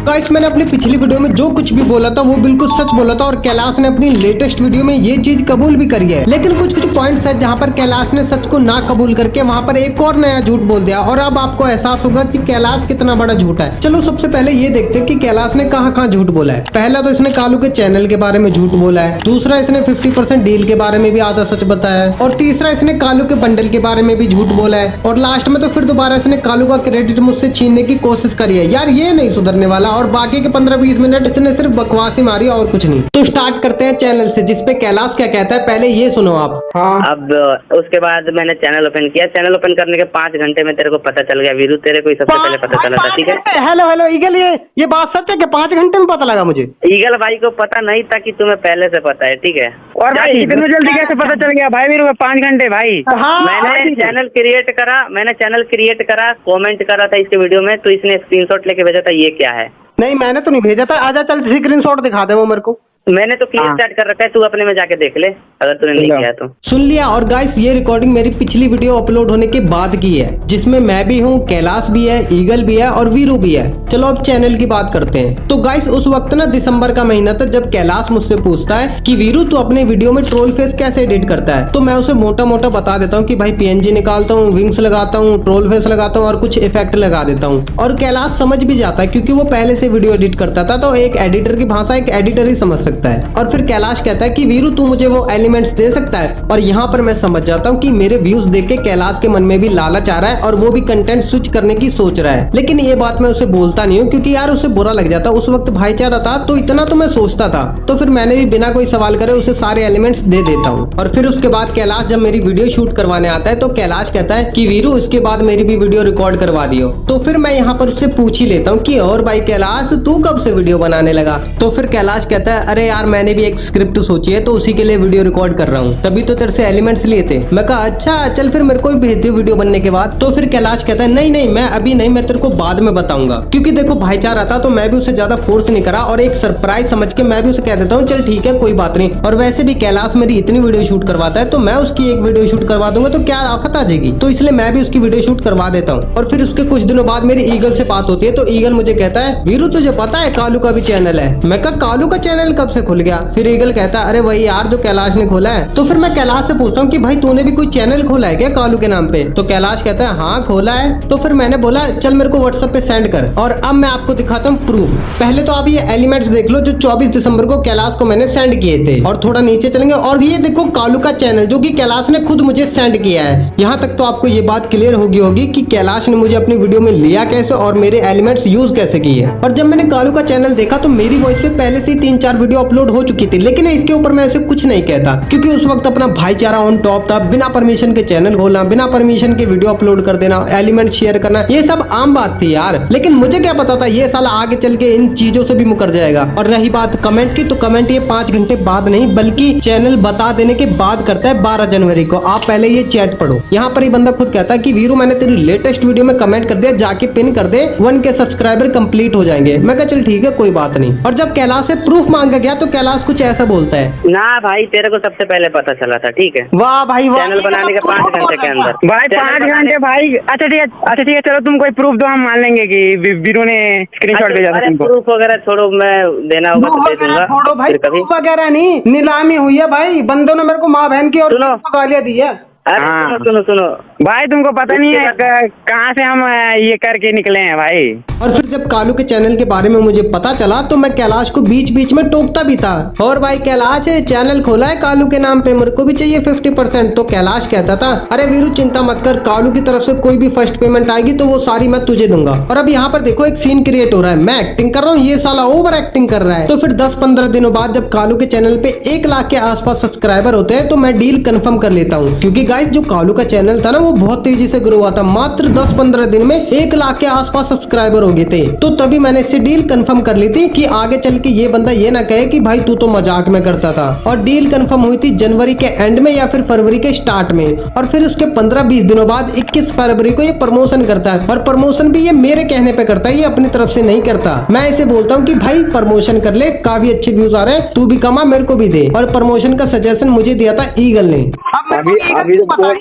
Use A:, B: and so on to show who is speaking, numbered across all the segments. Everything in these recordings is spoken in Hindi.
A: गाइस मैंने अपनी पिछली वीडियो में जो कुछ भी बोला था वो बिल्कुल सच बोला था और कैलाश ने अपनी लेटेस्ट वीडियो में ये चीज कबूल भी करी है। लेकिन कुछ कुछ पॉइंट्स है जहाँ पर कैलाश ने सच को ना कबूल करके वहाँ पर एक और नया झूठ बोल दिया और अब आपको एहसास होगा कि कैलाश कितना बड़ा झूठा है। चलो सबसे पहले ये देखते हैं कि कैलाश ने कहाँ कहाँ झूठ बोला है। पहला तो इसने कालू के चैनल के बारे में झूठ बोला है, दूसरा इसने 50% डील के बारे में भी आधा सच बताया है और तीसरा इसने कालू के बंडल के बारे में भी झूठ बोला है और लास्ट में तो फिर दोबारा इसने कालू का क्रेडिट मुझसे छीनने की कोशिश करी है। यार ये नहीं सुधरने वाला और बाकी के 15-20 मिनट इसने सिर्फ बकवास ही मारी और कुछ नहीं। तो स्टार्ट करते हैं चैनल से जिसपे कैलाश क्या कहता है, पहले ये सुनो आप।
B: हाँ। अब उसके बाद मैंने चैनल ओपन किया। चैनल ओपन करने के 5 घंटे में तेरे को पता चल गया वीरू, तेरे को ही सबसे पहले पता चला था। ठीक है।
A: हेलो ईगल, ये बात सच है कि 5 घंटे में पता लगा मुझे?
B: ईगल भाई को पता नहीं था कि तुम्हें पहले से पता है। ठीक है।
C: और भाई इतनी जल्दी कैसे पता चल गया भाई वीरू को? 5 घंटे भाई।
A: हाँ,
B: मैंने चैनल क्रिएट करा, कमेंट करा था इसके वीडियो में, तो इसने स्क्रीनशॉट लेके भेजा था। ये क्या है?
A: नहीं मैंने तो नहीं भेजा था। आजा चल स्क्रीनशॉट दिखा दे वो मेरे को।
B: मैंने तो क्लियर चैट कर रखा है, तू अपने में जाके देख ले अगर तूने नहीं किया तो।
A: सुन लिया। और गाइस ये रिकॉर्डिंग मेरी पिछली वीडियो अपलोड होने के बाद की है जिसमें मैं भी हूँ, कैलाश भी है, ईगल भी है और वीरू भी है। चलो अब चैनल की बात करते हैं। तो गाइस उस वक्त ना दिसंबर का महीना था जब कैलाश मुझसे पूछता है कि वीरू तू अपने वीडियो में ट्रोल फेस कैसे एडिट करता है। तो मैं उसे मोटा मोटा बता देता हूँ कि भाई PNG निकालता हूँ, विंग्स लगाता हूँ, ट्रोल फेस लगाता हूँ और कुछ इफेक्ट लगा देता हूँ। और कैलाश समझ भी जाता है क्योंकि वो पहले से वीडियो एडिट करता था, तो एक एडिटर की भाषा एक एडिटर ही समझ सकता है। और फिर कैलाश कहता है कि वीरू तू मुझे वो एलिमेंट्स दे सकता है। और यहाँ पर मैं समझ जाता हूँ कि मेरे व्यूज देख के कैलाश के मन में भी लालच आ रहा है और वो भी कंटेंट स्विच करने की सोच रहा है। लेकिन ये बात मैं उसे बोलता नहीं हूँ क्योंकि यार उसे बुरा लग जाता। उस वक्त भाईचारा था तो इतना तो मैं सोचता था, तो फिर मैंने भी बिना कोई सवाल करे उसे सारे एलिमेंट्स दे देता हूँ। और फिर उसके बाद कैलाश जब मेरी वीडियो शूट करवाने आता है तो कैलाश कहता है कि वीरू इसके बाद मेरी भी वीडियो रिकॉर्ड करवा दियो। तो फिर मैं यहाँ पर उससे पूछ ही लेता हूँ कि और भाई कैलाश तू कब से वीडियो बनाने लगा? तो फिर कैलाश कहता है अरे यार मैंने भी एक स्क्रिप्ट सोची है तो उसी के लिए वीडियो रिकॉर्ड कर रहा हूँ, तभी तो तेरे से एलिमेंट्स लिए थे। मैं कहा अच्छा चल फिर मेरे को भी भेज दियो वीडियो बनने के बाद। तो फिर कैलाश कहता है नहीं मैं अभी नहीं, मैं तेरे को बाद में बताऊंगा। क्योंकि देखो भाईचारा था तो मैं भी उसे ज्यादा फोर्स नहीं करा और एक सरप्राइज समझ के मैं भी उसे कह देता हूँ चल ठीक है कोई बात नहीं। और वैसे भी कैलाश मेरी इतनी वीडियो शूट करवाता है तो मैं उसकी एक वीडियो शूट करवा दूंगा तो क्या आफत आ जाएगी, तो इसलिए मैं भी उसकी वीडियो शूट करवा देता हूँ। और फिर उसके कुछ दिनों बाद मेरी ईगल से बात होती है तो ईगल मुझे कहता है वीरू तुझे पता है कालू का भी चैनल है? मैं कहा कालू का चैनल कब से खुल गया? फिर ईगल कहता है अरे वही यार जो कैलाश ने खोला है। तो फिर मैं कैलाश से पूछता हूँ कि भाई तूने भी कोई चैनल खोला है क्या कालू के नाम पे? तो कैलाश कहता है हाँ खोला है। तो फिर मैंने बोला चल मेरे को व्हाट्सएप पे सेंड कर। और अब मैं आपको दिखाता हूँ प्रूफ। पहले तो आप ये एलिमेंट्स देख लो जो 24 दिसंबर को कैलाश को मैंने सेंड किए थे। और थोड़ा नीचे चलेंगे और ये देखो कालू का चैनल जो कि कैलाश ने खुद मुझे सेंड किया है। यहाँ तक तो आपको ये बात क्लियर होगी कि कैलाश ने मुझे अपनी वीडियो में लिया कैसे और मेरे एलिमेंट्स यूज कैसे किए। और जब मैंने कालू का चैनल देखा तो मेरी वॉइस पे पहले से 3-4 वीडियो अपलोड हो चुकी थी, लेकिन इसके ऊपर मैं ऐसे कुछ नहीं कहता क्योंकि उस वक्त अपना भाईचारा ऑन टॉप था। बिना परमिशन के चैनल खोलना, बिना परमिशन के वीडियो अपलोड कर देना, एलिमेंट शेयर करना, ये सब आम बात थी यार। लेकिन मुझे क्या पता था ये साला आगे चल के इन चीजों से भी मुकर जाएगा। और रही बात कमेंट की, तो कमेंट ये 5 घंटे बाद नहीं बल्कि चैनल बता देने के बाद करता है 12 जनवरी को। आप पहले ये चैट पढ़ो। यहाँ पर ये बंदा खुद कहता है कि वीरू मैंने तेरी लेटेस्ट वीडियो में कमेंट कर दिया, जाके पिन कर दे, 1K सब्सक्राइबर कंप्लीट हो जाएंगे। मैं कहा चल ठीक है कोई बात नहीं। और जब कैलाश से प्रूफ मांगा गया तो कैलाश कुछ ऐसा बोलता है
B: ना भाई तेरे को सबसे पहले पता चला था। ठीक है।
A: वाह भाई वाह।
B: चैनल बनाने के 5 घंटे के अंदर
C: भाई 5 घंटे भाई। अच्छा ठीक है चलो तुम कोई प्रूफ दो, हम मान लेंगे कि वीरू ने स्क्रीनशॉट भेजा था तुमको।
B: प्रूफ वगैरह छोड़ो, मैं देना होगा तो दे दूंगा।
A: छोड़ो भाई, प्रूफ वगैरह नहीं, नीलामी हुई है भाई। बंदों ने मेरे को माँ बहन की और गालियां दी है।
B: अरे सुनो
C: भाई तुमको पता नहीं है कहाँ से हम ये करके निकले हैं भाई।
A: और फिर जब कालू के चैनल के बारे में मुझे पता चला तो मैं कैलाश को बीच बीच में टोकता भी था। और भाई कैलाश चैनल खोला है कालू के नाम पे, मेरे को भी चाहिए 50%। तो कैलाश कहता था अरे वीरू चिंता मत कर, कालू की तरफ से कोई भी फर्स्ट पेमेंट आएगी तो वो सारी मैं तुझे दूंगा। और अब यहाँ पर देखो एक सीन क्रिएट हो रहा है, मैं एक्टिंग कर रहा हूँ, ये साला ओवर एक्टिंग कर रहा है। तो फिर 10-15 दिनों बाद जब कालू के चैनल पे 1 लाख के आसपास सब्सक्राइबर होते हैं तो मैं डील कंफर्म कर लेता हूँ। क्योंकि गाइस जो कालू का चैनल था ना वो बहुत तेजी से ग्रो हुआ था। मात्र 10-15 दिन में 1 लाख के आसपास सब्सक्राइबर हो गए थे। तो तभी मैंने इससे डील कंफर्म कर ली थी कि आगे चल के ये बंदा ये ना कहे कि भाई तू तो मजाक में करता था। और डील कंफर्म हुई थी जनवरी के एंड में या फिर फरवरी के स्टार्ट में। और फिर उसके 15-20 दिनों बाद 21 फरवरी को ये प्रमोशन करता है। और प्रमोशन भी ये मेरे कहने पे करता है, ये अपनी तरफ से नहीं करता। मैं इसे बोलता हूँ कि भाई प्रमोशन कर ले, काफी अच्छे व्यूज आ रहे हैं, तू भी कमा, मेरे को भी दे। और प्रमोशन का सजेशन मुझे दिया था ईगल ने। अब मैं
C: अभी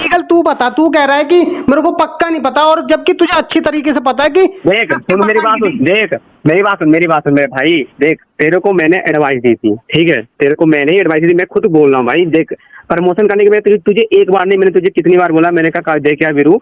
C: ईगल तू बता, तू कह रहा है कि मेरे को पक्का नहीं पता, और जबकि तुझे अच्छी तरीके से पता है कि
D: देख सुन मेरी बात सुन, देख मेरी बात सुन मेरे भाई, देख तेरे को मैंने एडवाइस दी थी, ठीक है, तेरे को मैंने ही एडवाइस दी थी, मैं खुद बोल रहा हूँ भाई। देख प्रमोशन करने के बाद तुझे एक बार नहीं, मैंने तुझे कितनी बार बोला, मैंने कहा देख यार वीरू,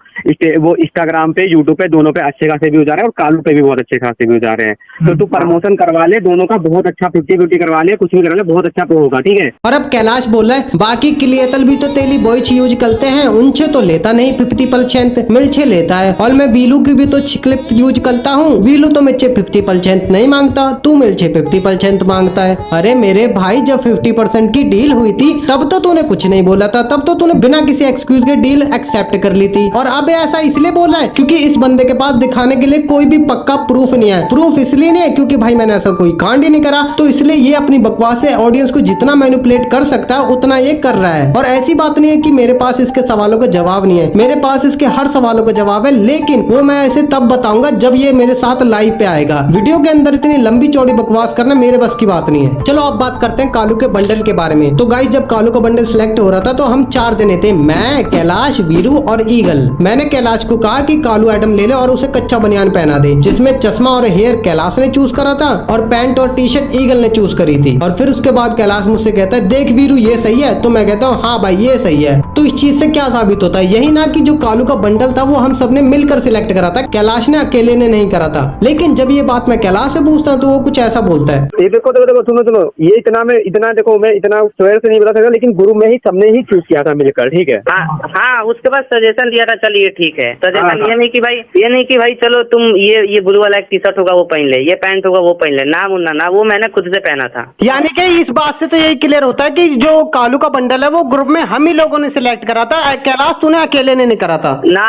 D: वो इंस्टाग्राम पे यूट्यूब पे दोनों पे अच्छे खासे व्यूज आ रहे हैं और कालू पे भी बहुत अच्छे खासे व्यूज आ रहे हैं, तो तू प्रमोशन करवा ले दोनों का, बहुत अच्छा 50-50 करवा ले, कुछ भी करवा ले, बहुत अच्छा तो होगा, ठीक है।
A: और अब कैलाश बोल रहा है बाकी क्लियतल भी तो तेली बॉयच यूज करते हैं, उनसे तो लेता नहीं 50% मिलछे लेता है, और मैं वीलू की भी तो क्लिप यूज करता हूँ, वीलू तो मुझसे 50% नहीं मांगता, तू मिलछे 50% मांगता है। अरे मेरे भाई जब 50% की डील हुई थी तब तो तूने कुछ नहीं बोला था, तब तो तूने बिना किसी एक्सक्यूज के डील एक्सेप्ट कर ली थी, और अब ऐसा इसलिए बोला है क्योंकि इस बंदे के पास दिखाने के लिए कोई भी पक्का प्रूफ नहीं है। प्रूफ इसलिए नहीं है क्योंकि भाई मैंने ऐसा कोई कांड ही नहीं करा, तो इसलिए ये अपनी बकवास से ऑडियंस को जितना मैनिपुलेट कर सकता है उतना ये कर रहा है। और ऐसी बात नहीं है कि मेरे पास इसके सवालों का जवाब नहीं है, मेरे पास इसके हर सवालों का जवाब है, लेकिन वो मैं ऐसे तब बताऊंगा जब ये मेरे साथ लाइव पे आएगा। वीडियो के अंदर इतनी लंबी चौड़ी बकवास करना मेरे बस की बात नहीं है। चलो अब बात करते हैं कालू के बंडल के बारे में। तो गाइस जब कालू का बंडल सिलेक्ट हो रहा था तो हम 4 जने थे, मैं, कैलाश, वीरू और ईगल। मैंने कैलाश को कहा कि कालू आइटम ले ले और उसे कच्चा बनियान पहना दे, जिसमें चश्मा और हेयर कैलाश ने चूज करा था और पैंट और टी शर्ट ईगल ने चूज करी थी। और फिर उसके बाद कैलाश मुझसे कहता है देख वीरू ये सही है, तो मैं कहता हूँ हाँ भाई ये सही है। तो इस चीज से क्या साबित होता है, यही ना कि जो कालू का बंडल था वो हम सबने मिलकर सिलेक्ट करा था, कैलाश ने अकेले ने नहीं करा था। लेकिन जब ये बात मैं कैलाश से पूछता हूँ तो वो कुछ ऐसा बोलता है,
D: ये देखो सुनो, ये इतना देखो मैं इतना स्वयं से नहीं बता सकता, लेकिन गुरु में ही सबने ही चूज किया था मिलकर, ठीक है।
B: हाँ उसके बाद सजेशन दिया था, चल ये ठीक है सजेशन, ये नहीं कि भाई चलो तुम ये ब्लू वाला एक टी शर्ट होगा वो पहन ले, ये पैंट होगा वो पहन ले, ना मुन्ना ना, वो मैंने खुद से पहना था।
C: यानी कि इस बात से तो यही क्लियर होता है कि जो कालू का बंडल है वो ग्रुप में हम ही लोगों ने सिलेक्ट करा था, कैलाश तूने अकेले ने नहीं करा था
B: ना।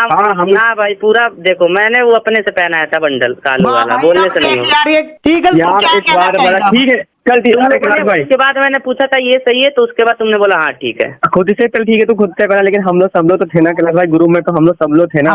B: ना भाई पूरा देखो मैंने वो अपने से पहनाया था बंडल कालू वाला, बोलने से नहीं
C: यार
D: एक बार बड़ा ठीक है चल ठीक है भाई।
B: उसके बाद मैंने पूछा था ये सही है, तो उसके बाद तुमने बोला हाँ ठीक है,
D: खुद से चल ठीक है, तू खुद से पहला, लेकिन हम लोग तो थे ना कैलाश भाई, ग्रुप में तो हम लोग थे ना।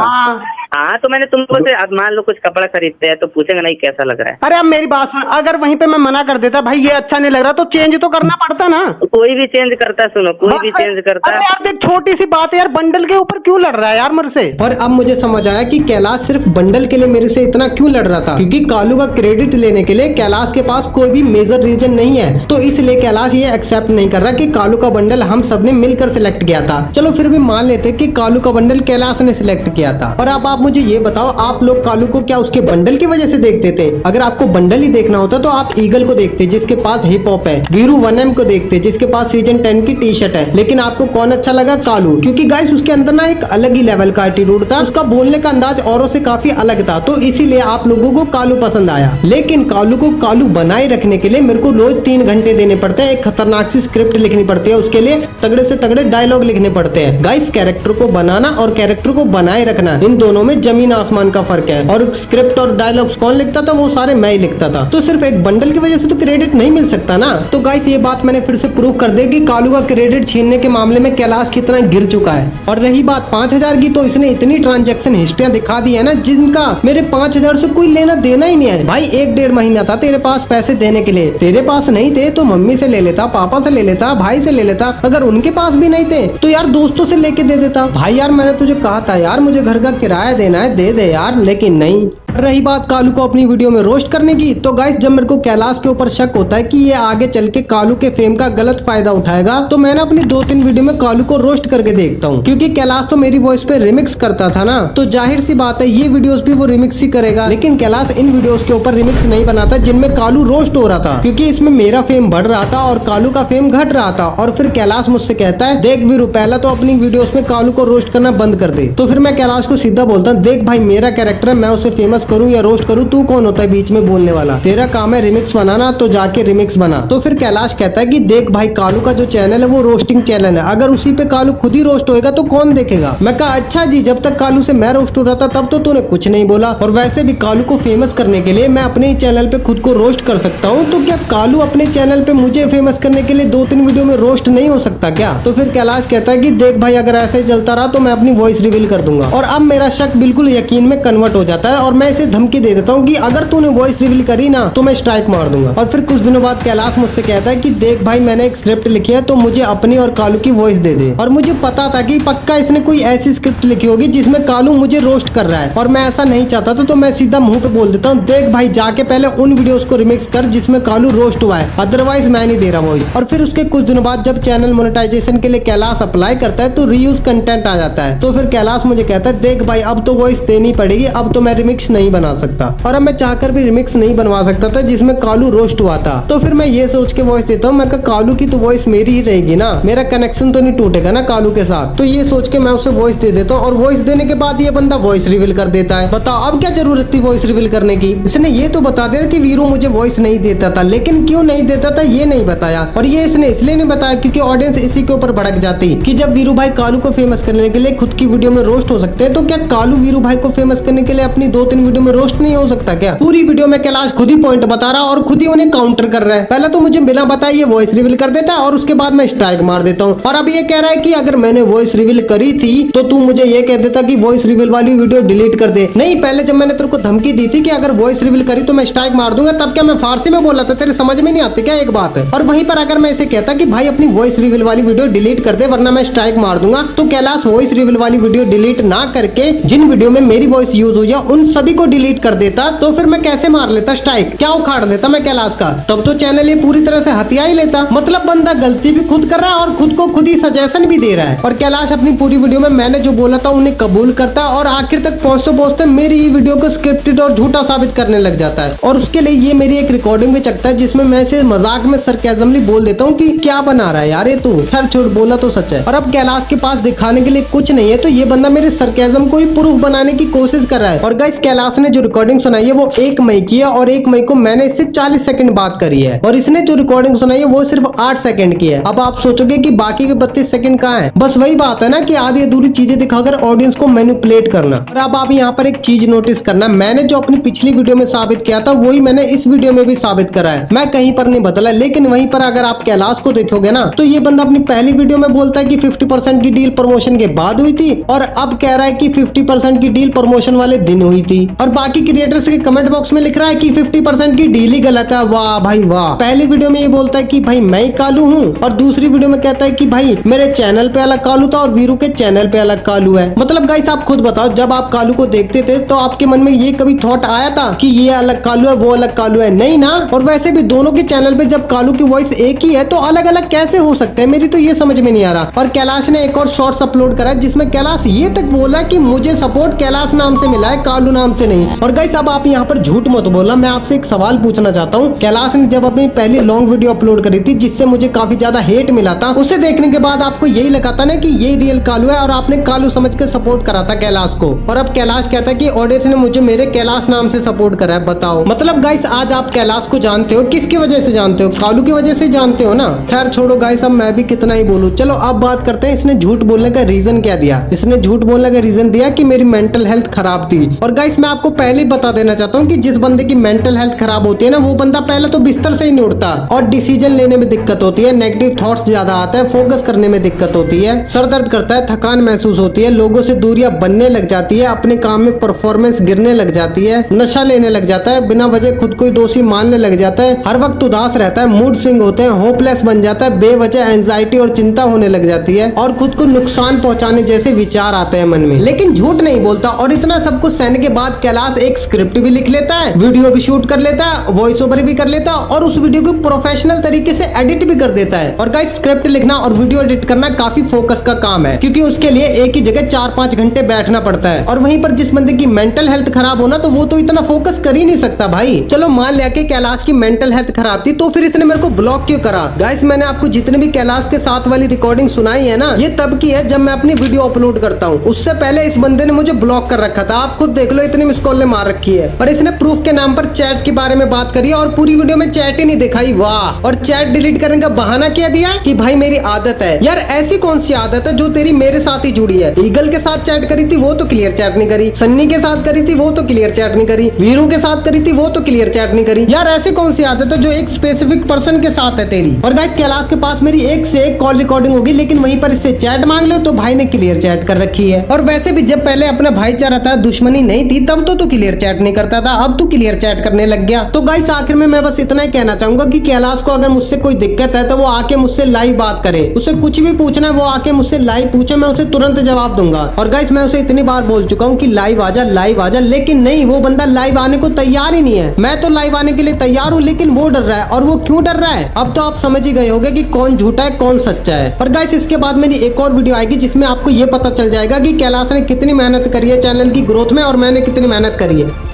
B: हाँ तो मैंने तुमको से मान लो कुछ कपड़ा खरीदते हैं तो पूछेंगे नहीं कैसा लग रहा है।
C: अरे अब मेरी बात सुन, अगर वहीं पे मैं मना कर देता भाई ये अच्छा नहीं लग रहा तो चेंज तो करना पड़ता ना।
B: कोई भी चेंज करता है, सुनो कोई भी चेंज करता है।
C: अरे यार देख छोटी सी बात है यार, बंडल के ऊपर क्यों लड़ रहा है यार मेरे से।
A: और अब मुझे समझ आया कि कैलाश सिर्फ बंडल के लिए मेरे से इतना क्यों लड़ रहा था, क्योंकि कालू का क्रेडिट लेने के लिए कैलाश के पास कोई भी मेजर रीजन नहीं है, तो इसलिए कैलाश ये एक्सेप्ट नहीं कर रहा कि कालू का बंडल हम सबने मिलकर सिलेक्ट किया था। चलो फिर भी मान लेते कि कालू का बंडल कैलाश ने सिलेक्ट किया था। और अब आप मुझे ये बताओ, आप लोग कालू को क्या उसके बंडल की वजह से देखते थे? अगर आपको बंडल ही देखना होता तो आप ईगल को देखते जिसके पास हिप हॉप है, वीरू 1M को देखते जिसके पास सीजन 10 की टी शर्ट है, लेकिन आपको कौन अच्छा लगा? कालू, क्योंकि गाइस उसके अंदर ना एक अलग ही लेवल का एटीट्यूड था, उसका बोलने का अंदाज औरों से काफी अलग था, तो इसीलिए आप लोगों को कालू पसंद आया। लेकिन कालू को कालू बनाए रखने के लिए मेरे को रोज 3 घंटे देने पड़ते हैं, एक खतरनाक सी स्क्रिप्ट लिखनी पड़ती है, उसके लिए तगड़े से तगड़े डायलॉग लिखने पड़ते हैं। गाइस कैरेक्टर को बनाना और कैरेक्टर को बनाए रखना, इन दोनों में जमीन आसमान का फर्क है। और स्क्रिप्ट और डायलॉग्स कौन लिखता था? वो सारे मैं ही लिखता था। तो सिर्फ एक बंडल की वजह से तो क्रेडिट नहीं मिल सकता ना। तो गाइस ये बात मैंने फिर से प्रूव कर दी कि कालू का क्रेडिट छीनने के मामले में कैलाश कितना गिर चुका है। और रही बात 5000 की, तो इसने इतनी ट्रांजैक्शन हिस्ट्रियां दिखा दी है ना जिनका मेरे 5000 से कोई लेना देना ही नहीं है। भाई 1-1.5 महीना था तेरे पास पैसे देने के लिए, तेरे पास नहीं थे तो मम्मी से ले लेता, पापा से ले लेता, भाई से ले लेता, अगर उनके पास भी नहीं थे तो यार दोस्तों से लेके दे देता। भाई यार मैंने तुझे कहा था यार मुझे घर का किराया देना है, दे दे यार, लेकिन नहीं। रही बात कालू को अपनी वीडियो में रोस्ट करने की, तो गाइस जब मेरे को कैलाश के ऊपर शक होता है कि ये आगे चल के कालू के फेम का गलत फायदा उठाएगा, तो मैंने अपनी 2-3 वीडियो में कालू को रोस्ट करके देखता हूँ, क्योंकि कैलाश तो मेरी वॉइस पे रिमिक्स करता था ना, तो जाहिर सी बात है ये वीडियोस भी वो रिमिक्स ही करेगा। लेकिन कैलाश इन वीडियोस के ऊपर रिमिक्स नहीं बनाता जिनमें कालू रोस्ट हो रहा था, क्योंकि इसमें मेरा फेम बढ़ रहा था और कालू का फेम घट रहा था। और फिर कैलाश मुझसे कहता है देख वीरू पहला तो अपनी वीडियोस में कालू को रोस्ट करना बंद कर दे। तो फिर मैं कैलाश को सीधा बोलता हूँ देख भाई मेरा कैरेक्टर है, मैं उसे फेमस करूँ या रोस्ट करूँ, तू कौन होता है बीच में बोलने वाला? तेरा काम है रिमिक्स बनाना, तो जाके रिमिक्स बना। तो फिर कैलाश कहता है कि देख भाई कालू का जो चैनल है वो रोस्टिंग चैनल है, अगर उसी पे कालू खुद ही रोस्ट होएगा तो कौन देखेगा? मैं कहा अच्छा जी, जब तक कालू से मैं रोस्ट हो रहा था तब तो तूने कुछ नहीं बोला, और वैसे भी कालू को फेमस करने के लिए मैं अपने ही चैनल पे खुद को रोस्ट कर सकता हूँ, तो क्या कालू अपने चैनल पे मुझे फेमस करने के लिए 2-3 वीडियो में रोस्ट नहीं हो सकता क्या? तो फिर कैलाश कहता है कि देख भाई अगर ऐसे ही चलता रहा तो मैं अपनी वॉइस रिवील कर दूंगा। और अब मेरा शक बिल्कुल यकीन में कन्वर्ट हो जाता है और मैं इसे धमकी दे देता हूँ कि अगर तूने वॉइस रिवील करी ना तो मैं स्ट्राइक मार दूंगा। और फिर कुछ दिनों बाद कैलाश मुझसे कहता है कि देख भाई मैंने एक स्क्रिप्ट लिखी है तो मुझे अपनी और कालू की वॉइस दे दे। और मुझे पता था कि पक्का इसने कोई ऐसी स्क्रिप्ट लिखी होगी जिसमें कालू मुझे रोस्ट कर रहा है और मैं ऐसा नहीं चाहता था, तो मैं सीधा मुंह पे बोल देता हूँ देख भाई जाके पहले उन वीडियोस को रिमिक्स कर जिसमें कालू रोस्ट हुआ है, अदरवाइज मैं नहीं दे रहा वॉइस। और फिर उसके कुछ दिनों बाद जब चैनल मोनेटाइजेशन के लिए कैलाश अप्लाई करता है तो रीयूज कंटेंट आ जाता है। तो फिर कैलाश मुझे कहता है देख भाई अब तो वॉइस देनी पड़ेगी, अब तो मैं रिमिक्स नहीं बना सकता। और अब मैं चाहकर भी रिमिक्स नहीं बनवा सकता था जिसमें कालू रोस्ट हुआ था। तो फिर मैं ये सोच के वॉइस देता हूँ, मैं कालू की तो वॉइस मेरी ही रहेगी ना, मेरा कनेक्शन तो नहीं टूटेगा ना कालू के साथ। तो ये सोच के मैं उसे वॉइस दे देता हूँ और वॉइस देने के बाद ये बंदा वॉइस रिवील कर देता है। बताओ अब क्या जरूरत थी वॉइस रिवील करने की। इसने ये तो बता दिया कि वीरू मुझे वॉइस नहीं देता था, लेकिन क्यों नहीं देता था ये नहीं बताया। और ये इसने इसलिए नहीं बताया क्योंकि ऑडियंस इसी के ऊपर भड़क जाती कि जब वीरू भाई कालू को फेमस करने के लिए खुद की वीडियो में रोस्ट हो सकते हैं तो क्या कालू वीरू भाई को फेमस करने के लिए अपनी 2-3 वीडियो में रोस्ट नहीं हो सकता क्या। पूरी वीडियो में कैलाश खुद ही पॉइंट बता रहा और खुद ही उन्हें काउंटर कर रहा है। पहले तो मुझे बिना बताए ये वॉइस रिवील कर देता है और उसके बाद मैं स्ट्राइक मार देता हूँ। और अब ये कह रहा है कि अगर मैंने वॉइस रिवील करी थी तो तू मुझे ये कह देता कि वॉइस रिवील वाली वीडियो डिलीट कर दे। नहीं, पहले जब मैंने तेरे को धमकी दी थी कि अगर वॉइस रिवील करी तो मैं स्ट्राइक मार दूंगा, तब क्या मैं फारसी में बोला था, तेरे समझ में नहीं आती क्या एक बात है। और वहीं पर अगर मैं इसे कहता कि भाई अपनी वॉइस रिवील वाली वीडियो डिलीट कर दे वरना मैं स्ट्राइक मार दूंगा, तो कैलाश वॉइस रिवील वाली वीडियो डिलीट ना करके जिन वीडियो में मेरी वॉइस यूज हुई है उन सभी को डिलीट कर देता। तो फिर मैं कैसे मार लेता स्ट्राइक, क्या उखाड़ लेता मैं कैलाश का, तब तो चैनल ये पूरी तरह से हथिया ही लेता। मतलब बंदा गलती भी खुद कर रहा है और खुद को खुद ही सजेशन भी दे रहा है। और कैलाश अपनी पूरी वीडियो में मैंने जो बोला था उन्हें कबूल करता और आखिर तक पहुंचते पहुंचते मेरी ही वीडियो को स्क्रिप्टेड और झूठा साबित करने लग जाता है। और उसके लिए ये मेरी एक रिकॉर्डिंग भी चकता है जिसमें मैं इसे मजाक में सरकाज़मली बोल देता हूँ कि क्या बना रहा है यार ये तू, खैर छोड़ बोला तो सच है। और अब कैलाश के पास दिखाने के लिए कुछ नहीं है तो ये बंदा मेरे सरकाज़म को ही प्रूफ बनाने की कोशिश कर रहा है। और गाइस कैलाश ने जो रिकॉर्डिंग सुनाई है वो 1 मई की है और 1 मई को मैंने इससे 40 सेकंड बात करी है और इसने जो रिकॉर्डिंग सुनाई है वो सिर्फ 8 सेकंड की है। अब आप सोचोगे कि बाकी के 32 सेकंड कहाँ है। बस वही बात है ना कि आधी अधूरी चीजें दिखाकर ऑडियंस को मैनिपुलेट करना। और अब आप यहाँ पर एक चीज नोटिस करना, मैंने जो अपनी पिछली वीडियो में साबित किया था वही मैंने इस वीडियो में भी साबित करा है, मैं कहीं पर नहीं बदला। लेकिन वहीं पर अगर आप कैलाश को देखोगे ना तो ये बंदा अपनी पहली वीडियो में बोलता है कि 50% की डील प्रमोशन के बाद हुई थी और अब कह रहा है कि 50% की डील प्रमोशन वाले दिन हुई थी। और बाकी क्रिएटर्स के कमेंट बॉक्स में लिख रहा है कि 50% की डील ही गलत है। वाह भाई वाह, पहली वीडियो में ये बोलता है कि भाई मैं कालू हूँ और दूसरी वीडियो में कहता है कि भाई मेरे चैनल पे अलग कालू था और वीरू के चैनल पे अलग कालू है। मतलब गाइस आप खुद बताओ, जब आप कालू को देखते थे तो आपके मन में ये कभी थॉट आया था कि ये अलग कालू है वो अलग कालू है? नहीं ना। और वैसे भी दोनों के चैनल पे जब कालू की वॉइस एक ही है तो अलग अलग कैसे हो सकते हैं, मेरी तो ये समझ में नहीं आ रहा। और कैलाश ने एक और शॉर्ट्स अपलोड करा जिसमें कैलाश ये तक बोला कि मुझे सपोर्ट कैलाश नाम से मिला है, कालू नाम से नहीं। और गाइस अब आप यहाँ पर झूठ मत बोलना, मैं आपसे एक सवाल पूछना चाहता हूँ। कैलाश ने जब अपनी पहली लॉन्ग वीडियो अपलोड करी थी जिससे मुझे काफी ज्यादा हेट मिला था, उसे देखने के बाद आपको यही लगा था ना कि ये रियल कालू है और आपने कालू समझ के सपोर्ट करा था कैलाश को। और अब कैलाश कहता है कि ऑडियंस ने मुझे मेरे कैलाश नाम से सपोर्ट करा है। बताओ मतलब गाइस आज आप कैलाश को जानते हो, किसकी वजह से जानते हो? कालू की वजह से जानते हो ना। खैर छोड़ो गाइस, अब मैं भी कितना ही बोलूं। चलो अब बात करते हैं इसने झूठ बोलने का रीजन क्या दिया। इसने झूठ बोलने का रीजन दिया कि मेरी मेंटल हेल्थ खराब थी। और गाइस मैं आपको पहले ही बता देना चाहता हूँ कि जिस बंदे की मेंटल हेल्थ खराब होती है ना वो बंदा पहले तो बिस्तर से ही नहीं उठता और डिसीजन लेने में दिक्कत होती है, नेगेटिव थॉट्स ज्यादा आता है, फोकस करने में दिक्कत होती है, सर दर्द करता है, थकान महसूस होती है, लोगों से दूरियां बनने लग जाती है, अपने काम में परफॉर्मेंस गिरने लग जाती है, नशा लेने लग जाता है, बिना वजह खुद को दोषी मानने लग जाता है, हर वक्त उदास रहता है, मूड स्विंग होते हैं, होपलेस बन जाता है, बेवजह एंजाइटी और चिंता होने लग जाती है और खुद को नुकसान पहुंचाने जैसे विचार आते हैं मन में। लेकिन झूठ नहीं बोलता और इतना सब कुछ सहने के बाद कैलाश एक स्क्रिप्ट भी लिख लेता है, वीडियो भी शूट कर लेता है, वॉइस ओवर भी कर लेता है और उस वीडियो को प्रोफेशनल तरीके से एडिट भी कर देता है। और गाइस स्क्रिप्ट लिखना और वीडियो एडिट करना काफी फोकस का काम है क्योंकि उसके लिए एक ही जगह 4-5 घंटे बैठना पड़ता है। और वहीं पर जिस बंदे की मेंटल हेल्थ खराब होना तो वो तो इतना फोकस कर ही नहीं सकता भाई। चलो मान लिया कि कैलाश की मेंटल हेल्थ खराब थी तो फिर इसने मेरे को ब्लॉक क्यों करा? गाइस मैंने आपको जितने भी कैलाश के साथ वाली रिकॉर्डिंग सुनाई है ना ये तब की है जब मैं अपनी वीडियो अपलोड करता हूँ। उससे पहले इस बंदे ने मुझे ब्लॉक कर रखा था, आप खुद देख लो, इतनी मिस कॉल ने मार रखी है। और इसने प्रूफ के नाम पर चैट के बारे में बात करी और पूरी वीडियो में चैट ही नहीं दिखाई। वाह। और चैट डिलीट करने का बहाना क्या दिया कि भाई मेरी आदत है। यार ऐसी कौन सी आदत है जो तेरी मेरे साथ ही जुड़ी है? ईगल के साथ चैट करी थी वो तो क्लियर चैट नहीं करी, सन्नी के साथ करी थी वो तो क्लियर चैट नहीं करी, वीरू के साथ करी थी वो तो क्लियर चैट नहीं करी। यार ऐसी कौन सी आदत है जो एक स्पेसिफिक पर्सन के साथ है तेरी? और गाइस कैलाश के पास मेरी एक से एक कॉल रिकॉर्डिंग होगी लेकिन वहीं पर इससे चैट मांग लो तो भाई ने क्लियर चैट कर रखी है। और वैसे भी जब पहले अपना भाईचारा था, दुश्मनी नहीं थी, तब कल तो तू क्लियर चैट नहीं करता था, अब तू क्लियर चैट करने लग गया। तो गाइस आखिर में मैं बस इतना ही कहना चाहूंगा कि कैलाश को अगर मुझसे कोई दिक्कत है तो वो आके मुझसे लाइव बात करे, उसे कुछ भी पूछना है वो आके मुझसे लाइव पूछे, मैं उसे तुरंत जवाब दूंगा। और गाइस मैं उसे इतनी बार बोल चुका हूँ कि लाइव आजा, लेकिन नहीं, वो बंदा लाइव आने को तैयार ही नहीं है। मैं तो लाइव आने के लिए तैयार हूँ, लेकिन वो डर रहा है। और वो क्यों डर रहा है अब तो आप समझ ही गए होंगे कि कौन झूठा है कौन सच्चा है। और गाइस इसके बाद मेरी एक और वीडियो आएगी जिसमें आपको ये पता चल जाएगा कि कैलाश ने कितनी मेहनत करी है चैनल की ग्रोथ में और मैंने कितनी मेहनत करी है।